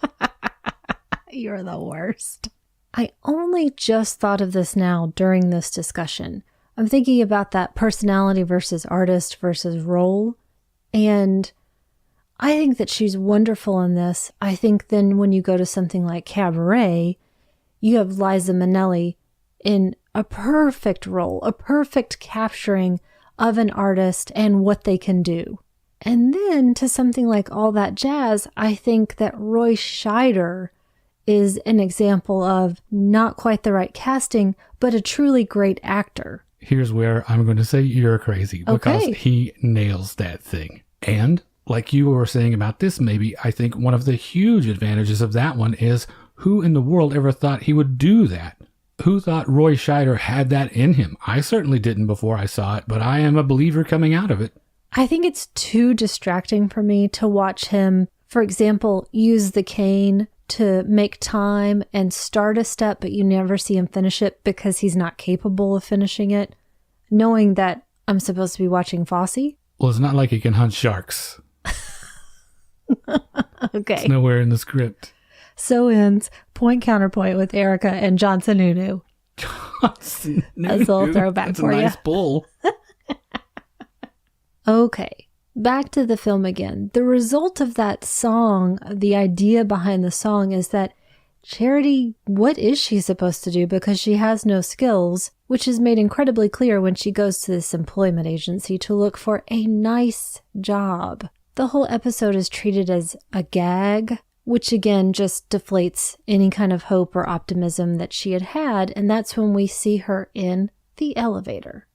You're the worst. I only just thought of this now during this discussion. I'm thinking about that personality versus artist versus role. And I think that she's wonderful in this. I think then when you go to something like Cabaret, you have Liza Minnelli in a perfect role, a perfect capturing of an artist and what they can do. And then to something like All That Jazz, I think that Roy Scheider is an example of not quite the right casting, but a truly great actor. Here's where I'm going to say you're crazy, because he nails that thing. And like you were saying about this, maybe I think one of the huge advantages of that one is who in the world ever thought he would do that? Who thought Roy Scheider had that in him? I certainly didn't before I saw it, but I am a believer coming out of it. I think it's too distracting for me to watch him, for example, use the cane to make time and start a step, but you never see him finish it because he's not capable of finishing it, knowing that I'm supposed to be watching Fosse. Well, it's not like he can hunt sharks. Okay. It's nowhere in the script. So ends Point Counterpoint with Erica and John Sununu. That's a little throwback That's for a you. nice pull. Okay, back to the film again. The result of that song, the idea behind the song is that Charity, what is she supposed to do because she has no skills, which is made incredibly clear when she goes to this employment agency to look for a nice job. The whole episode is treated as a gag, which again just deflates any kind of hope or optimism that she had had, and that's when we see her in the elevator.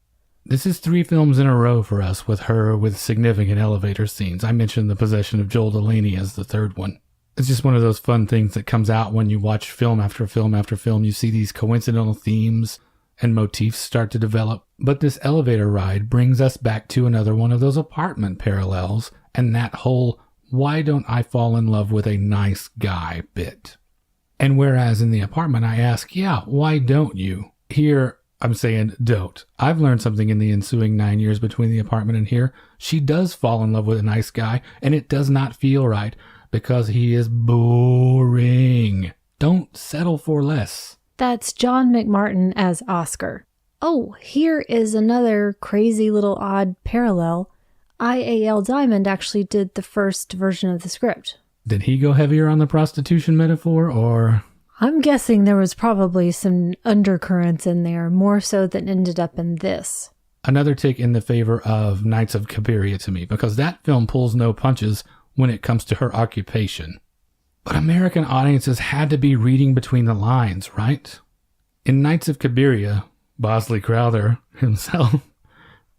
This is 3 films in a row for us with her with significant elevator scenes. I mentioned The Possession of Joel Delaney as the third one. It's just one of those fun things that comes out when you watch film after film after film. You see these coincidental themes and motifs start to develop. But this elevator ride brings us back to another one of those apartment parallels and that whole "why don't I fall in love with a nice guy" bit. And whereas in the apartment I ask, yeah, why don't you? Here, I'm saying don't. I've learned something in the ensuing 9 years between the apartment and here. She does fall in love with a nice guy, and it does not feel right because he is boring. Don't settle for less. That's John McMartin as Oscar. Oh, here is another crazy little odd parallel. I.A.L. Diamond actually did the first version of the script. Did he go heavier on the prostitution metaphor, or... I'm guessing there was probably some undercurrents in there, more so than ended up in this. Another tick in the favor of Knights of Cabiria to me, because that film pulls no punches when it comes to her occupation. But American audiences had to be reading between the lines, right? In Knights of Cabiria, Bosley Crowther himself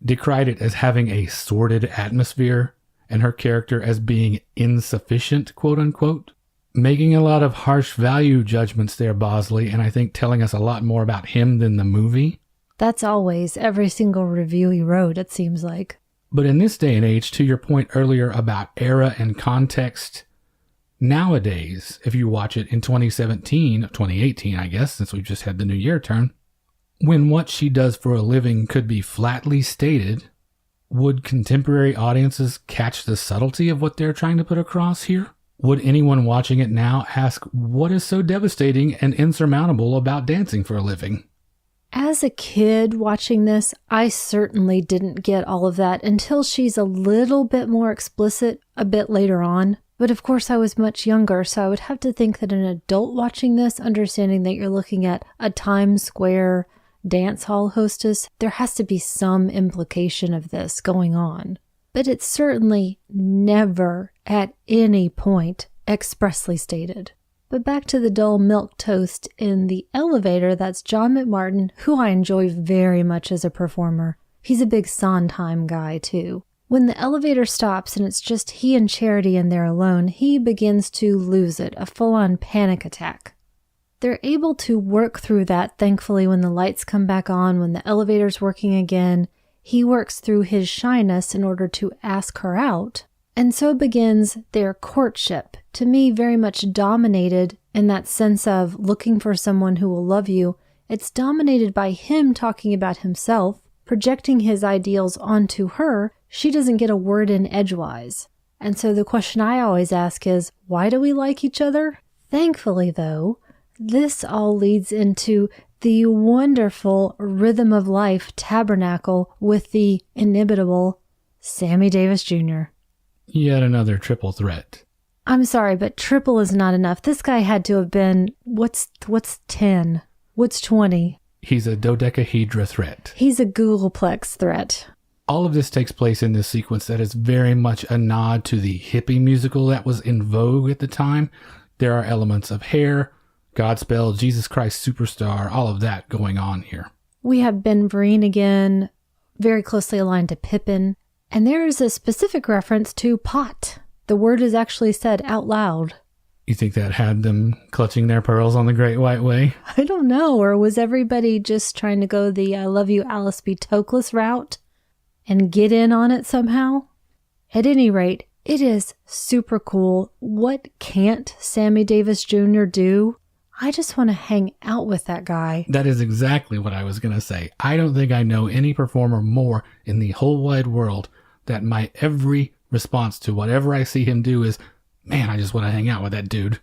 decried it as having a sordid atmosphere and her character as being insufficient, quote unquote. Making a lot of harsh value judgments there, Bosley, and I think telling us a lot more about him than the movie. That's always every single review he wrote, it seems like. But in this day and age, to your point earlier about era and context, nowadays, if you watch it in 2018, I guess, since we've just had the new year turn, when what she does for a living could be flatly stated, would contemporary audiences catch the subtlety of what they're trying to put across here? Would anyone watching it now ask, what is so devastating and insurmountable about dancing for a living? As a kid watching this, I certainly didn't get all of that until she's a little bit more explicit a bit later on. But of course I was much younger, so I would have to think that an adult watching this, understanding that you're looking at a Times Square dance hall hostess, there has to be some implication of this going on. but it's certainly never at any point expressly stated. But back to the dull milk toast in the elevator, that's John McMartin, who I enjoy very much as a performer. He's a big Sondheim guy, too. When the elevator stops and it's just he and Charity and they're alone, he begins to lose it, a full-on panic attack. They're able to work through that, thankfully, when the lights come back on, when the elevator's working again. He works through his shyness in order to ask her out. And so begins their courtship, to me very much dominated in that sense of looking for someone who will love you. It's dominated by him talking about himself, projecting his ideals onto her. She doesn't get a word in edgewise. And so the question I always ask is, why do we like each other? Thankfully, though, this all leads into the wonderful Rhythm of Life tabernacle with the inimitable Sammy Davis Jr. Yet another triple threat. I'm sorry, but triple is not enough. This guy had to have been, what's 10? What's 20? He's a dodecahedra threat. He's a Googleplex threat. All of this takes place in this sequence that is very much a nod to the hippie musical that was in vogue at the time. There are elements of Hair, Godspell, Jesus Christ Superstar, all of that going on here. We have Ben Vereen again, very closely aligned to Pippin. And there is a specific reference to pot. The word is actually said out loud. You think that had them clutching their pearls on the Great White Way? I don't know. Or was everybody just trying to go the I love you Alice B. Toklas route and get in on it somehow? At any rate, it is super cool. What can't Sammy Davis Jr. do? I just want to hang out with that guy. That is exactly what I was going to say. I don't think I know any performer more in the whole wide world that my every response to whatever I see him do is, man, I just want to hang out with that dude.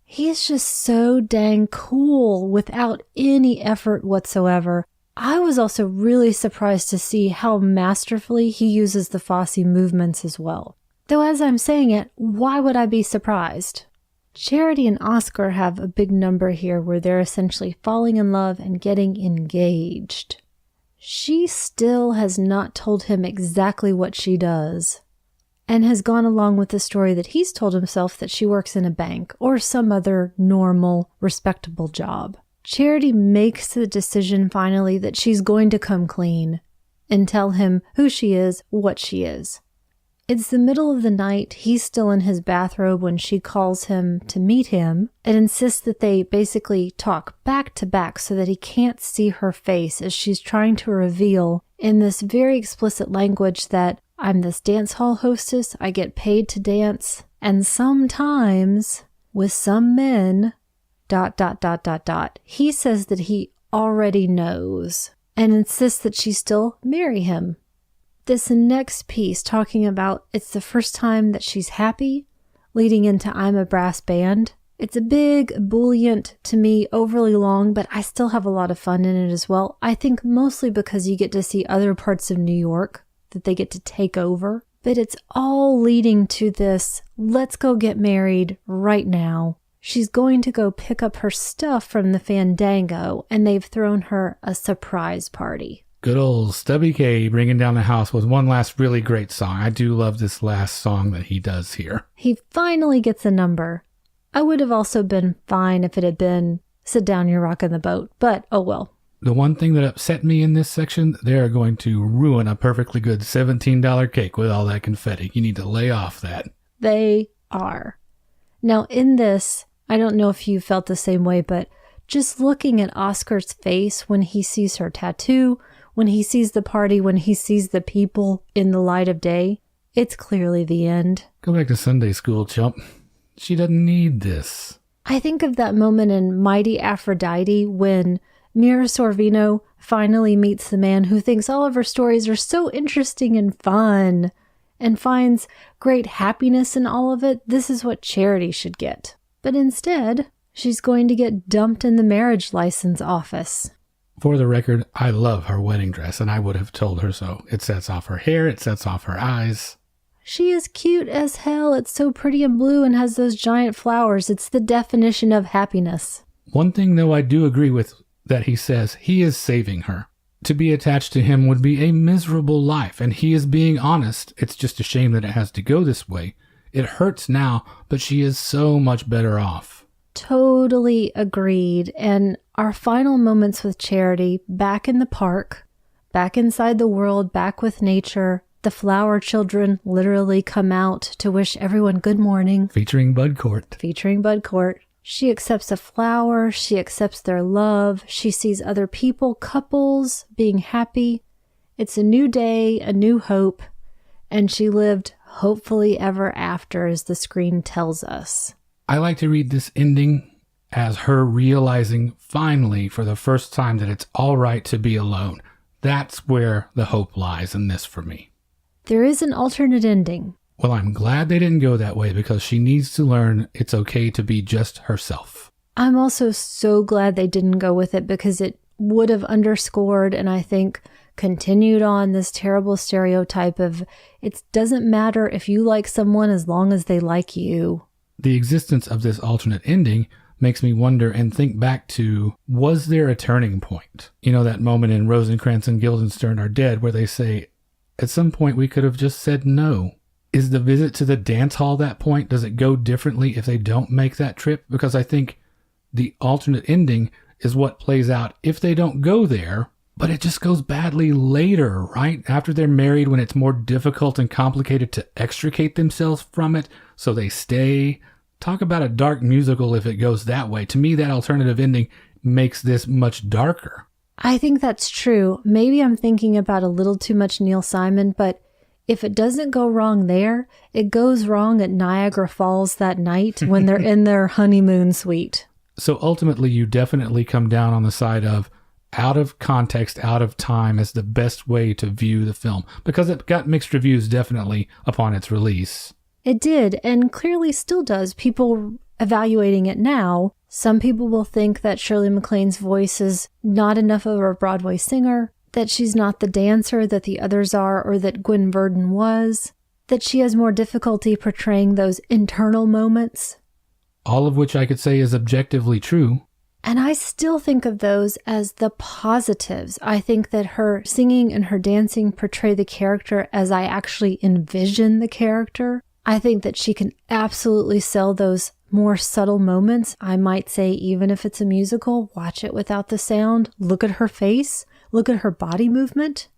He's just so dang cool without any effort whatsoever. I was also really surprised to see how masterfully he uses the Fosse movements as well. Though as I'm saying it, why would I be surprised? Charity and Oscar have a big number here where they're essentially falling in love and getting engaged. She still has not told him exactly what she does, and has gone along with the story that he's told himself that she works in a bank or some other normal, respectable job. Charity makes the decision finally that she's going to come clean and tell him who she is, what she is. It's the middle of the night. He's still in his bathrobe when she calls him to meet him and insists that they basically talk back to back so that he can't see her face as she's trying to reveal in this very explicit language that I'm this dance hall hostess, I get paid to dance, and sometimes with some men, ... He says that he already knows and insists that she still marry him. This next piece talking about it's the first time that she's happy, leading into I'm a brass band. It's a big, ebullient, to me, overly long, but I still have a lot of fun in it as well. I think mostly because you get to see other parts of New York that they get to take over. But it's all leading to this, let's go get married right now. She's going to go pick up her stuff from the Fandango, and they've thrown her a surprise party. Good old Stubby K bringing down the house with one last really great song. I do love this last song that he does here. He finally gets a number. I would have also been fine if it had been Sit Down, You're Rockin' the Boat, but oh well. The one thing that upset me in this section, they are going to ruin a perfectly good $17 cake with all that confetti. You need to lay off that. They are. Now in this, I don't know if you felt the same way, but just looking at Oscar's face when he sees her tattoo, when he sees the party, when he sees the people in the light of day, it's clearly the end. Go back to Sunday school, chump. She doesn't need this. I think of that moment in Mighty Aphrodite when Mira Sorvino finally meets the man who thinks all of her stories are so interesting and fun and finds great happiness in all of it. This is what Charity should get. But instead, she's going to get dumped in the marriage license office. For the record, I love her wedding dress, and I would have told her so. It sets off her hair, it sets off her eyes. She is cute as hell. It's so pretty and blue and has those giant flowers. It's the definition of happiness. One thing, though, I do agree with that he says he is saving her. to be attached to him would be a miserable life, and he is being honest. It's just a shame that it has to go this way. It hurts now, but she is so much better off. Totally agreed. And our final moments with Charity, back in the park, back inside the world, back with nature. The flower children literally come out to wish everyone good morning. Featuring Bud Cort. She accepts a flower. She accepts their love. She sees other people, couples, being happy. It's a new day, a new hope. And she lived hopefully ever after, as the screen tells us. I like to read this ending as her realizing finally for the first time that it's all right to be alone. That's where the hope lies in this for me. There is an alternate ending. Well, I'm glad they didn't go that way because she needs to learn it's okay to be just herself. I'm also so glad they didn't go with it because it would have underscored and I think continued on this terrible stereotype of it doesn't matter if you like someone as long as they like you. The existence of this alternate ending makes me wonder and think back to, was there a turning point? You know, that moment in Rosencrantz and Guildenstern Are Dead where they say, at some point we could have just said no. Is the visit to the dance hall that point? Does it go differently if they don't make that trip? Because I think the alternate ending is what plays out if they don't go there, but it just goes badly later, right? After they're married, when it's more difficult and complicated to extricate themselves from it, so they stay. Talk about a dark musical if it goes that way. To me, that alternative ending makes this much darker. I think that's true. Maybe I'm thinking about a little too much Neil Simon, but if it doesn't go wrong there, it goes wrong at Niagara Falls that night when they're in their honeymoon suite. So ultimately, you definitely come down on the side of out of context, out of time is the best way to view the film, because it got mixed reviews definitely upon its release. It did, and clearly still does. People evaluating it now, some people will think that Shirley MacLaine's voice is not enough of a Broadway singer, that she's not the dancer that the others are, or that Gwen Verdon was, that she has more difficulty portraying those internal moments. All of which I could say is objectively true. And I still think of those as the positives. I think that her singing and her dancing portray the character as I actually envision the character. I think that she can absolutely sell those more subtle moments. I might say, even if it's a musical, watch it without the sound. Look at her face. Look at her body movement.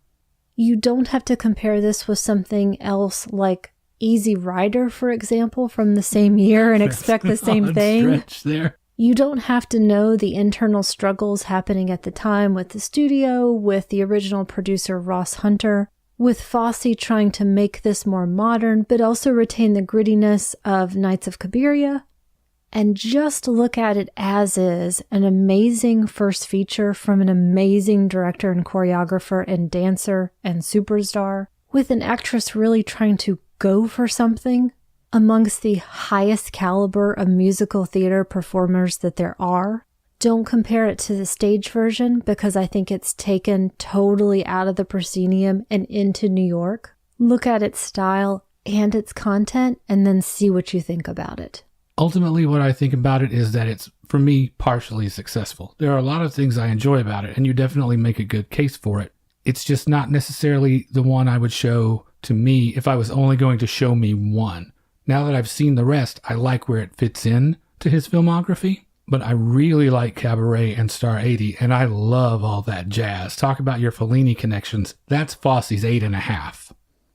You don't have to compare this with something else like Easy Rider, for example, from the same year and expect the same thing. There. You don't have to know the internal struggles happening at the time with the studio, with the original producer Ross Hunter, with Fosse trying to make this more modern, but also retain the grittiness of Knights of Cabiria. And just look at it as is, an amazing first feature from an amazing director and choreographer and dancer and superstar, with an actress really trying to go for something amongst the highest caliber of musical theater performers that there are. Don't compare it to the stage version because I think it's taken totally out of the proscenium and into New York. Look at its style and its content and then see what you think about it. Ultimately, what I think about it is that it's, for me, partially successful. There are a lot of things I enjoy about it, and you definitely make a good case for it. It's just not necessarily the one I would show to me if I was only going to show me one. Now that I've seen the rest, I like where it fits in to his filmography, but I really like Cabaret and Star 80, and I love all that jazz. Talk about your Fellini connections. That's Fosse's 8.5.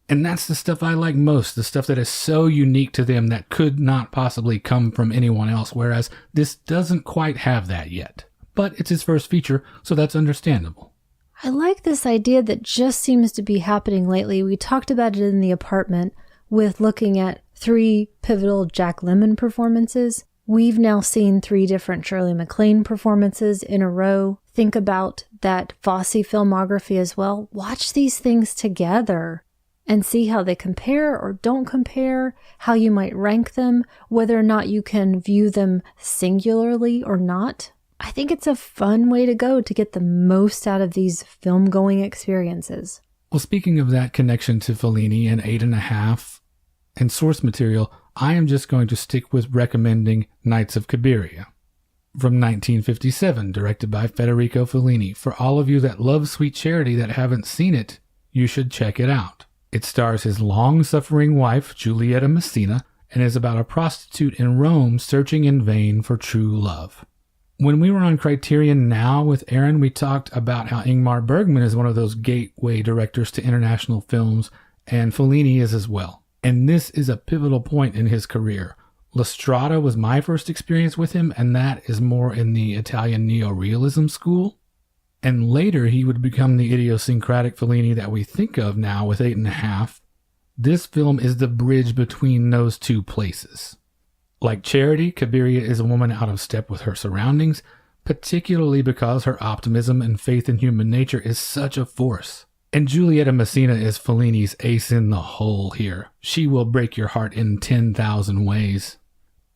And that's the stuff I like most, the stuff that is so unique to them that could not possibly come from anyone else, whereas this doesn't quite have that yet. But it's his first feature, so that's understandable. I like this idea that just seems to be happening lately. We talked about it in The Apartment with looking at 3 pivotal Jack Lemmon performances. We've now seen 3 different Shirley MacLaine performances in a row. Think about that Fosse filmography as well. Watch these things together and see how they compare or don't compare, how you might rank them, whether or not you can view them singularly or not. I think it's a fun way to go to get the most out of these film-going experiences. Well, speaking of that connection to Fellini and 8.5 and source material, I am just going to stick with recommending Knights of Cabiria. from 1957, directed by Federico Fellini. For all of you that love Sweet Charity that haven't seen it, you should check it out. It stars his long-suffering wife, Giulietta Messina, and is about a prostitute in Rome searching in vain for true love. When we were on Criterion Now with Aaron, we talked about how Ingmar Bergman is one of those gateway directors to international films, and Fellini is as well. And this is a pivotal point in his career. La Strada was my first experience with him, and that is more in the Italian neorealism school. And later he would become the idiosyncratic Fellini that we think of now with 8½. This film is the bridge between those two places. Like Charity, Cabiria is a woman out of step with her surroundings, particularly because her optimism and faith in human nature is such a force. And Giulietta Messina is Fellini's ace in the hole here. She will break your heart in 10,000 ways.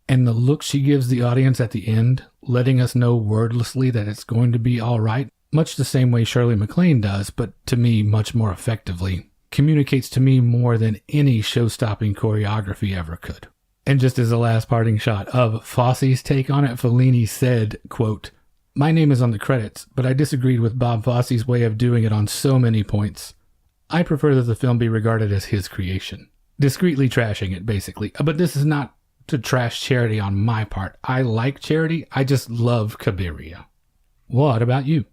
And the look she gives the audience at the end, letting us know wordlessly that it's going to be all right, much the same way Shirley MacLaine does, but to me much more effectively, communicates to me more than any show-stopping choreography ever could. And just as a last parting shot of Fosse's take on it, Fellini said, quote, "My name is on the credits, but I disagreed with Bob Fosse's way of doing it on so many points. I prefer that the film be regarded as his creation." Discreetly trashing it, basically. But this is not to trash Charity on my part. I like Charity. I just love Cabiria. What about you?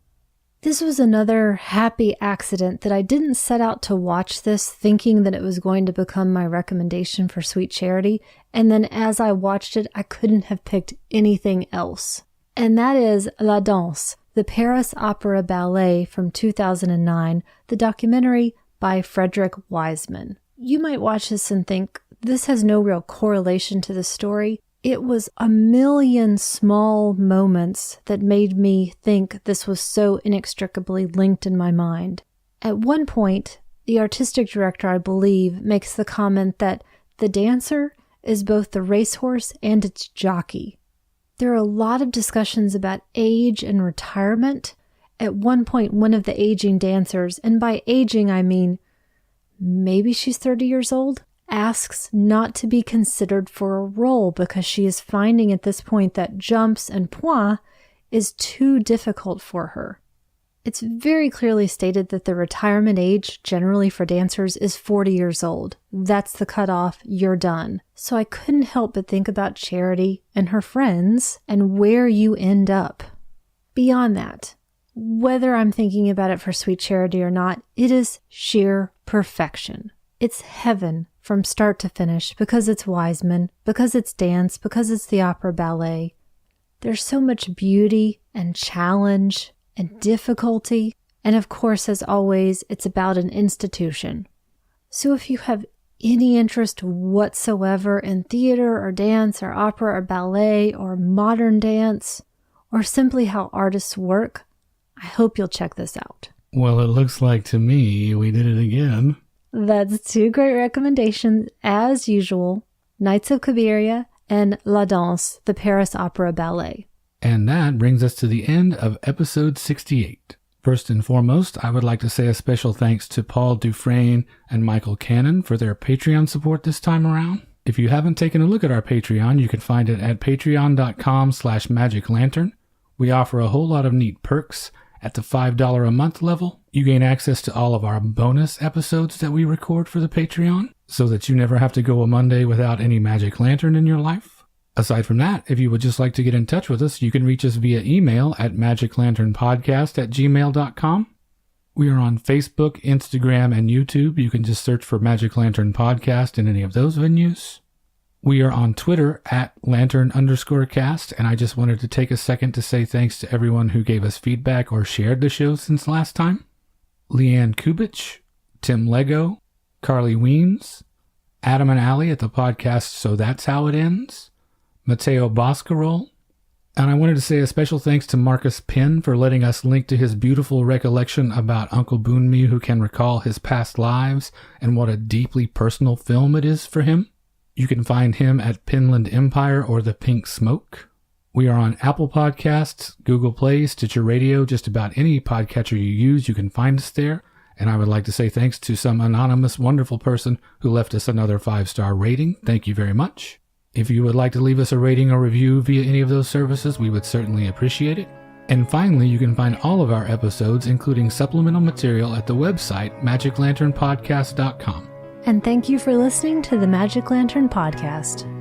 This was another happy accident that I didn't set out to watch this thinking that it was going to become my recommendation for Sweet Charity. And then as I watched it, I couldn't have picked anything else. And that is La Danse, the Paris Opera Ballet from 2009, the documentary by Frederick Wiseman. You might watch this and think, this has no real correlation to the story. It was a million small moments that made me think this was so inextricably linked in my mind. At one point, the artistic director, I believe, makes the comment that the dancer is both the racehorse and its jockey. There are a lot of discussions about age and retirement. At one point, one of the aging dancers, and by aging I mean maybe she's 30 years old, asks not to be considered for a role because she is finding at this point that jumps and points is too difficult for her. It's very clearly stated that the retirement age generally for dancers is 40 years old. That's the cutoff, you're done. So I couldn't help but think about Charity and her friends and where you end up. Beyond that, whether I'm thinking about it for Sweet Charity or not, it is sheer perfection. It's heaven from start to finish because it's Wiseman, because it's dance, because it's the opera ballet. There's so much beauty and challenge and difficulty. And of course, as always, it's about an institution. So if you have any interest whatsoever in theater or dance or opera or ballet or modern dance or simply how artists work, I hope you'll check this out. Well, it looks like to me we did it again. That's two great recommendations, as usual, Nights of Cabiria and La Danse, the Paris Opera Ballet. And that brings us to the end of episode 68. First and foremost, I would like to say a special thanks to Paul Dufresne and Michael Cannon for their Patreon support this time around. If you haven't taken a look at our Patreon, you can find it at patreon.com/magiclantern. We offer a whole lot of neat perks. At the $5 a month level, you gain access to all of our bonus episodes that we record for the Patreon, so that you never have to go a Monday without any Magic Lantern in your life. Aside from that, if you would just like to get in touch with us, you can reach us via email at magiclanternpodcast@gmail.com. We are on Facebook, Instagram, and YouTube. You can just search for Magic Lantern Podcast in any of those venues. We are on Twitter at Lantern_cast, and I just wanted to take a second to say thanks to everyone who gave us feedback or shared the show since last time. Leanne Kubich, Tim Lego, Carly Weems, Adam and Allie at the podcast So That's How It Ends, Matteo Boscarol, and I wanted to say a special thanks to Marcus Penn for letting us link to his beautiful recollection about Uncle Boonmee who can recall his past lives and what a deeply personal film it is for him. You can find him at Pinland Empire or The Pink Smoke. We are on Apple Podcasts, Google Play, Stitcher Radio, just about any podcatcher you use, you can find us there. And I would like to say thanks to some anonymous, wonderful person who left us another 5-star rating. Thank you very much. If you would like to leave us a rating or review via any of those services, we would certainly appreciate it. And finally, you can find all of our episodes, including supplemental material, at the website magiclanternpodcast.com. And thank you for listening to the Magic Lantern Podcast.